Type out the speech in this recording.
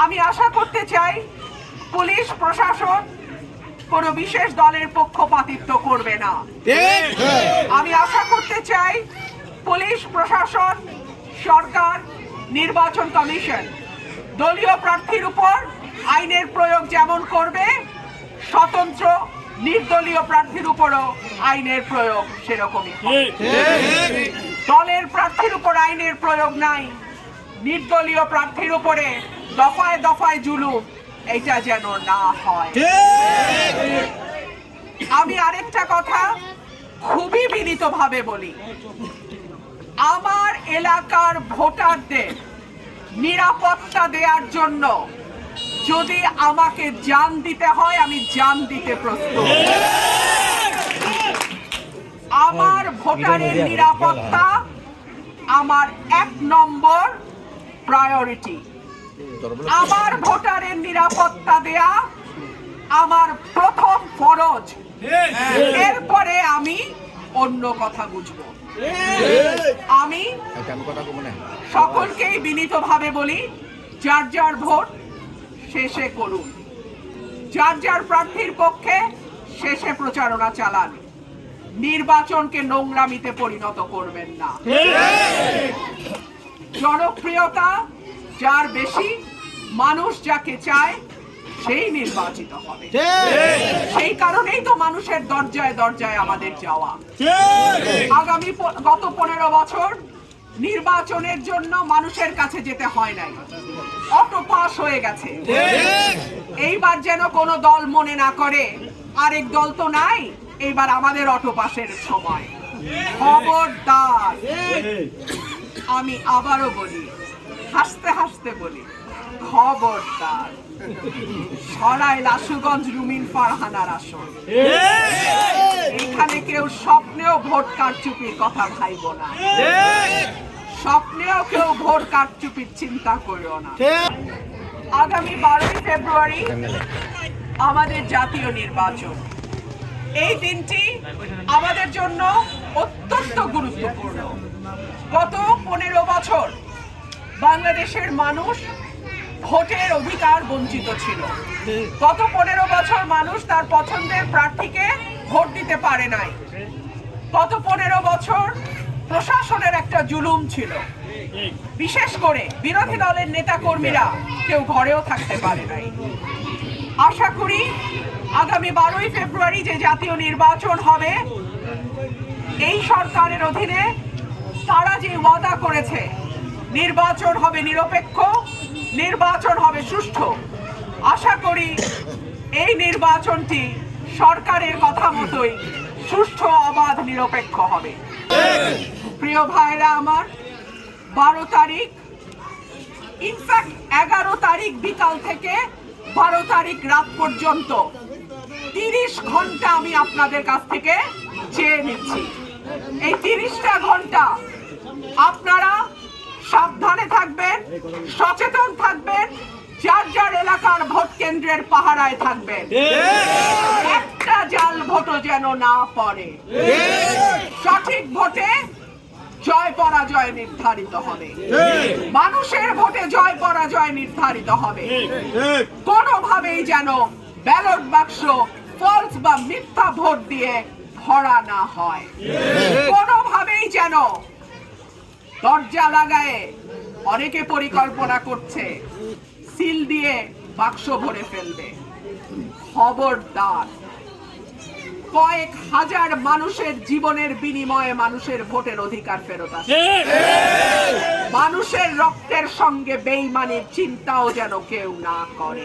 আমি আশা করতে চাই পুলিশ প্রশাসন কোনো বিশেষ দলের পক্ষপাতিত্ব করবে না। আমি আশা করতে চাই পুলিশ প্রশাসন, সরকার, নির্বাচন কমিশন দলীয় প্রার্থীর উপর আইনের প্রয়োগ যেমন করবে, স্বতন্ত্র নির্দলীয় প্রার্থীর উপরও আইনের প্রয়োগ সেরকমই। দলের প্রার্থীর উপর আইনের প্রয়োগ নাই, নির্দলীয় প্রার্থীর উপরে দফায় দফায় জুলুম, এটা যেন না হয়। আমি আরেকটা কথা খুবই বিনীতভাবে বলি, আমার এলাকার ভোটারদের নিরাপত্তা দেওয়ার জন্য যদি আমাকে জান দিতে হয়, আমি জান দিতে প্রস্তুত। আমার ভোটারের নিরাপত্তা আমার 1 নম্বর প্রায়োরিটি। আমার ভোটারের নিরাপত্তা দেয়া আমার প্রথম ফরজ, এরপরে আমি অন্য কথা বুঝবো। আমি সকলকেই বিনীতভাবে বলি, যার যার ভোট শেষে করুন, যার যার প্রার্থীর পক্ষে শেষে প্রচারণা চালান, নির্বাচনকে নোংরামিতে পরিণত করবেন না। জনপ্রিয়তা যার বেশি, মানুষ যাকে চায় সেই নির্বাচিত হবে। সেই কারণেই তো মানুষের দরজায় দরজায় আমাদের যাওয়া। আগামী গত 15 বছর নির্বাচনের জন্য মানুষের কাছে যেতে হয় নাই, অটো পাস হয়ে গেছে। এইবার যেন কোনো দল মনে না করে আরেক দল তো নাই, এইবার আমাদের অটো পাসের সময়। খবরদার, আমি আবারও বলি, হাসতে হাসতে বলি, খবরদার, সরাই লাশুগঞ্জ রুমিন ফারহানার আসন, এখানে কেউ স্বপ্নেও ভোট কারচুপির কথা ভাইব না, স্বপ্নেও কেউ ভোট কারচুপির চিন্তা করিও না। আগামী 12 ফেব্রুয়ারি আমাদের জাতীয় নির্বাচন। এই দিনটি আমাদের জন্য অত্যন্ত গুরুত্বপূর্ণ। গত 15 বছর বাংলাদেশের মানুষ ভোটের অধিকার বঞ্চিত ছিল। গত 15 বছর মানুষ তার পছন্দের প্রার্থীকে ভোট দিতে পারে নাই। গত 15 বছর প্রশাসনের একটা জুলুম ছিল, বিশেষ করে বিরোধী দলের নেতা কর্মীরা কেউ ঘরেও থাকতে পারে নাই। আশা করি আগামী 12 ফেব্রুয়ারি যে জাতীয় নির্বাচন হবে, এই সরকারের অধীনে তারা যে ওয়াদা করেছে, নির্বাচন হবে নিরপেক্ষ, নির্বাচন হবে সুষ্ঠু। আশা করি এই নির্বাচনটি সরকারের কথা মতোই সুষ্ঠু, অবাধ, নিরপেক্ষ হবে। প্রিয় ভাইরা আমার, 12 তারিখ, ইনফ্যাক্ট 11 তারিখ বিকাল থেকে 12 তারিখ রাত পর্যন্ত 30 ঘন্টা আমি আপনাদের কাছ থেকে চেয়ে নিচ্ছি। এই 30টা ঘন্টা আপনারা সাবধানে থাকবেন, সচেতন থাকবেন, যার যার এলাকার ভোট কেন্দ্রের পাহারায় থাকবেন। একটা জাল ভোটও যেন না পড়ে। সঠিক ভোটে জয় পরাজয় নির্ধারিত হবে, মানুষের ভোটে জয় পরাজয় নির্ধারিত হবে। কোনোভাবেই যেন ব্যালট বাক্স ফলস বা মিথ্যা ভোট দিয়ে ভরা না হয়। কোনোভাবেই যেন দরজা লাগায়ে অনেকে পরিকল্পনা করছে সিল দিয়ে বাক্স ভরে ফেলবে। খবরদার, কয়েক হাজার মানুষের জীবনের বিনিময়ে মানুষের ভোটের অধিকার ফেরত আসে। মানুষের রক্তের সঙ্গে বেইমানির চিন্তাও যেন কেউ না করে।